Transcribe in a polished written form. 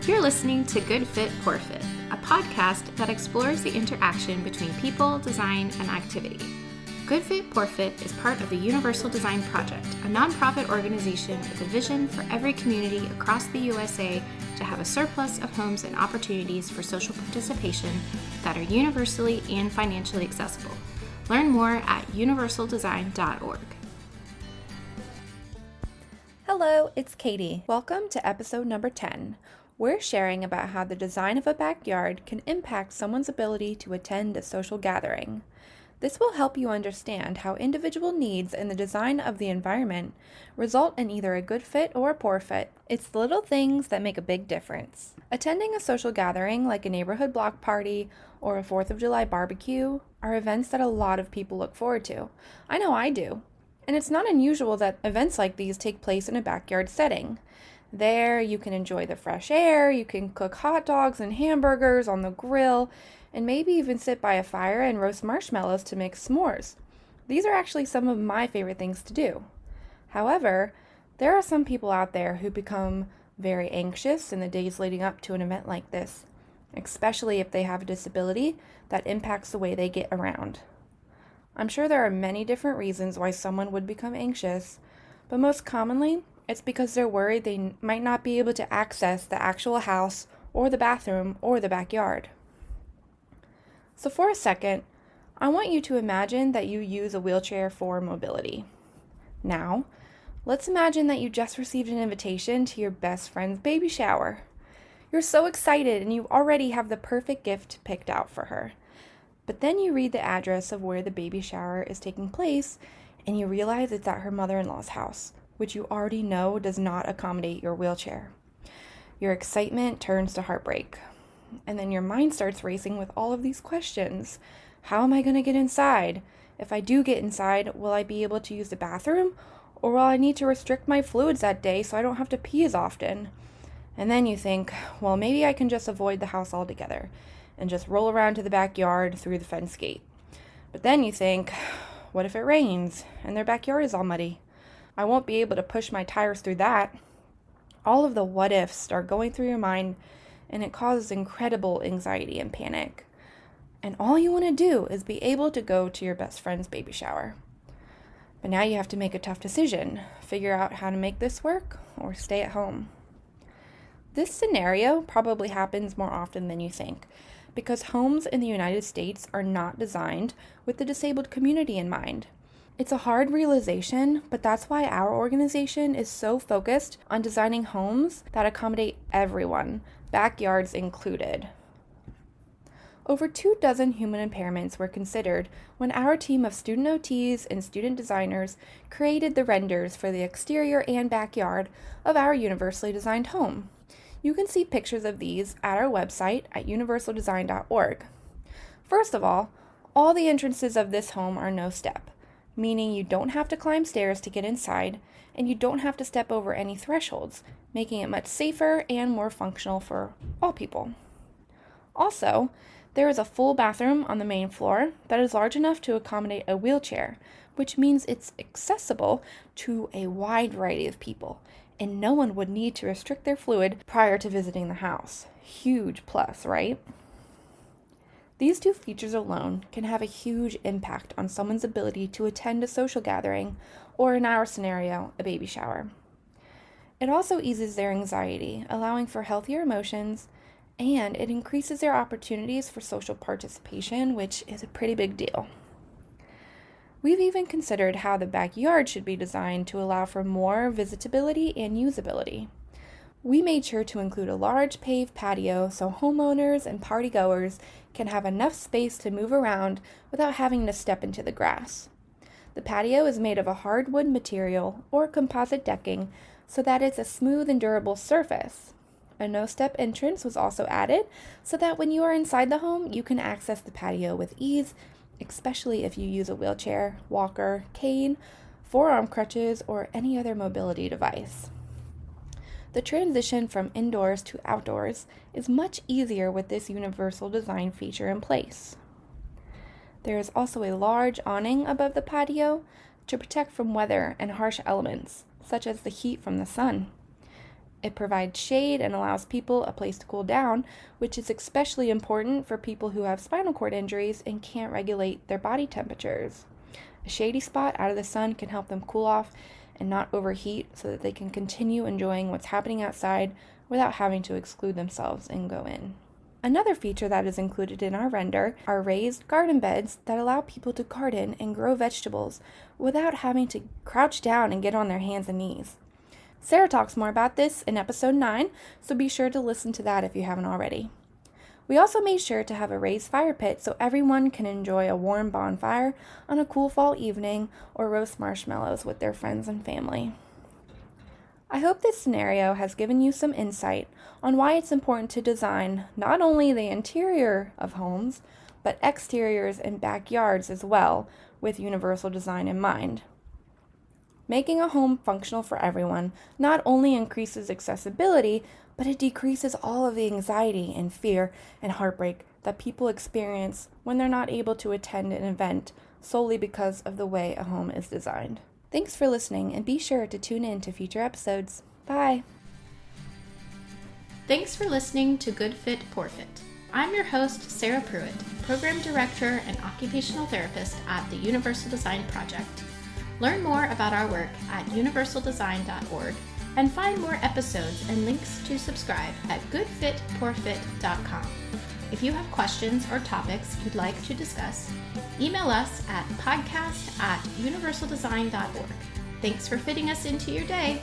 You're listening to Good Fit, Poor Fit, a podcast that explores the interaction between people, design, and activity. Good Fit, Poor Fit is part of the Universal Design Project, a nonprofit organization with a vision for every community across the USA to have a surplus of homes and opportunities for social participation that are universally and financially accessible. Learn more at universaldesign.org. Hello, it's Katie. Welcome to episode number 10. We're sharing about how the design of a backyard can impact someone's ability to attend a social gathering. This will help you understand how individual needs in the design of the environment result in either a good fit or a poor fit. It's the little things that make a big difference. Attending a social gathering like a neighborhood block party or a 4th of July barbecue are events that a lot of people look forward to. I know I do. And it's not unusual that events like these take place in a backyard setting. There, you can enjoy the fresh air, you can cook hot dogs and hamburgers on the grill, and maybe even sit by a fire and roast marshmallows to make s'mores. These are actually some of my favorite things to do. However, there are some people out there who become very anxious in the days leading up to an event like this, especially if they have a disability that impacts the way they get around. I'm sure there are many different reasons why someone would become anxious, but most commonly, it's because they're worried they might not be able to access the actual house or the bathroom or the backyard. So for a second, I want you to imagine that you use a wheelchair for mobility. Now, let's imagine that you just received an invitation to your best friend's baby shower. You're so excited and you already have the perfect gift picked out for her. But then you read the address of where the baby shower is taking place and you realize it's at her mother-in-law's house, which you already know does not accommodate your wheelchair. Your excitement turns to heartbreak. And then your mind starts racing with all of these questions. How am I going to get inside? If I do get inside, will I be able to use the bathroom? Or will I need to restrict my fluids that day so I don't have to pee as often? And then you think, well, maybe I can just avoid the house altogether and just roll around to the backyard through the fence gate. But then you think, what if it rains and their backyard is all muddy? I won't be able to push my tires through that. All of the what ifs start going through your mind, and it causes incredible anxiety and panic. And all you want to do is be able to go to your best friend's baby shower. But now you have to make a tough decision, figure out how to make this work or stay at home. This scenario probably happens more often than you think, because homes in the United States are not designed with the disabled community in mind. It's a hard realization, but that's why our organization is so focused on designing homes that accommodate everyone, backyards included. Over 24 human impairments were considered when our team of student OTs and student designers created the renders for the exterior and backyard of our universally designed home. You can see pictures of these at our website at universaldesign.org. First of all the entrances of this home are no step, meaning you don't have to climb stairs to get inside, and you don't have to step over any thresholds, making it much safer and more functional for all people. Also, there is a full bathroom on the main floor that is large enough to accommodate a wheelchair, which means it's accessible to a wide variety of people, and no one would need to restrict their fluid prior to visiting the house. Huge plus, right? These two features alone can have a huge impact on someone's ability to attend a social gathering, or in our scenario, a baby shower. It also eases their anxiety, allowing for healthier emotions, and it increases their opportunities for social participation, which is a pretty big deal. We've even considered how the backyard should be designed to allow for more visitability and usability. We made sure to include a large paved patio so homeowners and partygoers can have enough space to move around without having to step into the grass. The patio is made of a hardwood material or composite decking so that it's a smooth and durable surface. A no-step entrance was also added so that when you are inside the home, you can access the patio with ease, especially if you use a wheelchair, walker, cane, forearm crutches, or any other mobility device. The transition from indoors to outdoors is much easier with this universal design feature in place. There is also a large awning above the patio to protect from weather and harsh elements, such as the heat from the sun. It provides shade and allows people a place to cool down, which is especially important for people who have spinal cord injuries and can't regulate their body temperatures. A shady spot out of the sun can help them cool off and not overheat so that they can continue enjoying what's happening outside without having to exclude themselves and go in. Another feature that is included in our render are raised garden beds that allow people to garden and grow vegetables without having to crouch down and get on their hands and knees. Sarah talks more about this in episode 9, so be sure to listen to that if you haven't already. We also made sure to have a raised fire pit so everyone can enjoy a warm bonfire on a cool fall evening or roast marshmallows with their friends and family. I hope this scenario has given you some insight on why it's important to design not only the interior of homes, but exteriors and backyards as well, with universal design in mind. Making a home functional for everyone not only increases accessibility, but it decreases all of the anxiety and fear and heartbreak that people experience when they're not able to attend an event solely because of the way a home is designed. Thanks for listening, and be sure to tune in to future episodes. Bye! Thanks for listening to Good Fit, Poor Fit. I'm your host, Sarah Pruitt, Program Director and Occupational Therapist at the Universal Design Project. Learn more about our work at universaldesign.org and find more episodes and links to subscribe at goodfitpoorfit.com. If you have questions or topics you'd like to discuss, email us at podcast@universaldesign.org. Thanks for fitting us into your day.